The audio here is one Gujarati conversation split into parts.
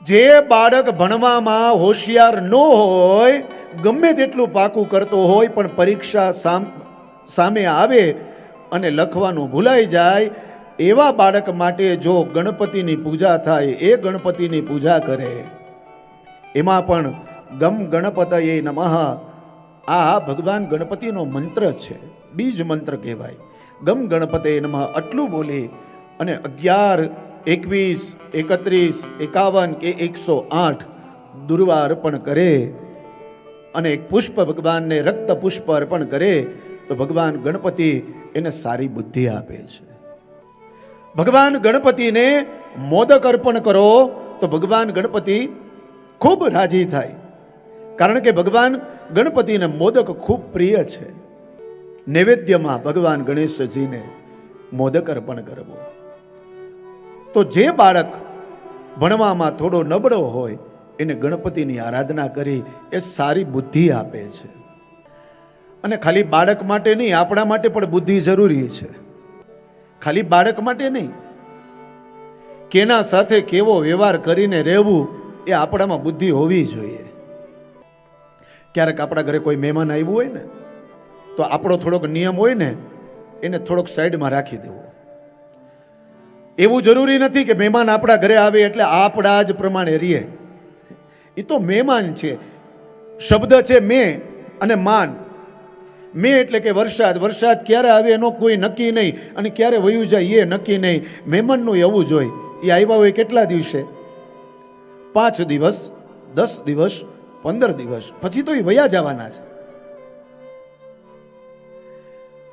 જે બાળક ભણવામાં હોશિયાર ન હોય, ગમે તેટલું પાકું કરતો હોય, પણ પરીક્ષા સામે આવે અને લખવાનું ભૂલાઈ જાય, એવા બાળક માટે જો ગણપતિની પૂજા થાય, એ ગણપતિની પૂજા કરે, એમાં પણ ગમ ગણપતયે નમઃ, આ ભગવાન ગણપતિનો મંત્ર છે, બીજ મંત્ર કહેવાય. ગમ ગણપતયે નમઃ આટલું બોલી અને 11, 21, 31, 51 કે 108 દુર્વા અર્પણ કરે અને એક પુષ્પ ભગવાનને રક્ત પુષ્પ અર્પણ કરે, તો ભગવાન ગણપતિ એને સારી બુદ્ધિ આપે છે. ભગવાન ગણપતિને મોદક અર્પણ કરો તો ભગવાન ગણપતિ ખૂબ રાજી થાય, કારણ કે ભગવાન ગણપતિને મોદક ખૂબ પ્રિય છે. નૈવેદ્યમાં ભગવાન ગણેશજીને મોદક અર્પણ કરવો. તો જે બાળક ભણવામાં થોડો નબળો હોય, એને ગણપતિની આરાધના કરી એ સારી બુદ્ધિ આપે છે. અને ખાલી બાળક માટે નહીં, આપણા માટે પણ બુદ્ધિ જરૂરી છે. ખાલી બાળક માટે નહીં, કેના સાથે કેવો વ્યવહાર કરીને રહેવું, એ આપણામાં બુદ્ધિ હોવી જોઈએ. ક્યારેક આપણા ઘરે કોઈ મહેમાન આવ્યું હોય ને, તો આપણો થોડોક નિયમ હોય ને, એને થોડોક સાઈડમાં રાખી દેવો. એવું જરૂરી નથી કે મહેમાન આપણા ઘરે આવે એટલે આપણા જ પ્રમાણે રહીએ. એ તો મહેમાન છે. શબ્દ છે મેં અને માન. મેં એટલે કે વરસાદ. વરસાદ ક્યારે આવે એનો કોઈ નક્કી નહીં, અને ક્યારે વયું જાય એ નક્કી નહીં. મહેમાનનું એવું જ હોય. એ આવ્યા હોય કેટલા દિવસે? 5 દિવસ, 10 દિવસ, 15 દિવસ, પછી તો એ વયા જવાના છે.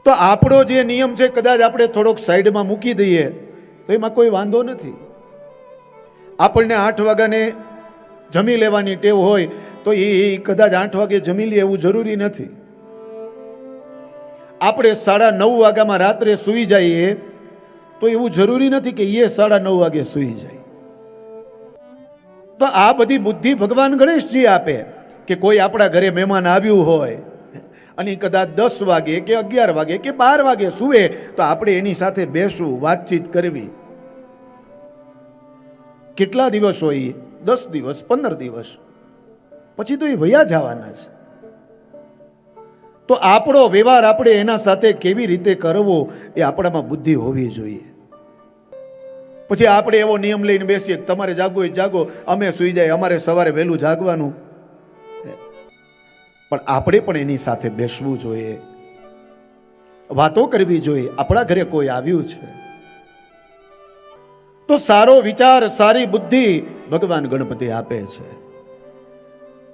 તો આપણો જે નિયમ છે, કદાચ આપણે થોડોક સાઈડમાં મૂકી દઈએ તો એમાં કોઈ વાંધો નથી. આપણને 8 વાગ્યાને જમી લેવાની ટેવ હોય, તો એ કદાચ 8 વાગે જમી લે એવું જરૂરી નથી. આપણે 9:30 વાગ્યામાં રાત્રે સૂઈ જઈએ તો એવું જરૂરી નથી કે એ 9:30 વાગે સૂઈ જાય. તો આ બધી બુદ્ધિ ભગવાન ગણેશજી આપે કે કોઈ આપણા ઘરે મહેમાન આવ્યું હોય અને કદાચ 10 વાગે કે 11 વાગે કે 12 વાગે સૂવે, તો આપણે એની સાથે બેસવું, વાતચીત કરવી. કેટલા દિવસ હોય? 10 દિવસ, 15 દિવસ, પછી તો એ વયા જવાના છે. તો આપણો વ્યવહાર આપણે એના સાથે કેવી રીતે કરવો, એ આપણામાં બુદ્ધિ હોવી જોઈએ. પછી આપણે એવો નિયમ લઈને બેસીએ કે તમારે જાગવું હોય જાગો, અમે સૂઈ જાય, અમારે સવારે વહેલું જાગવાનું. પણ આપણે પણ એની સાથે બેસવું જોઈએ, વાતો કરવી જોઈએ. આપણા ઘરે કોઈ આવ્યું છે તો સારો વિચાર, સારી બુદ્ધિ ભગવાન ગણપતિ આપે છે.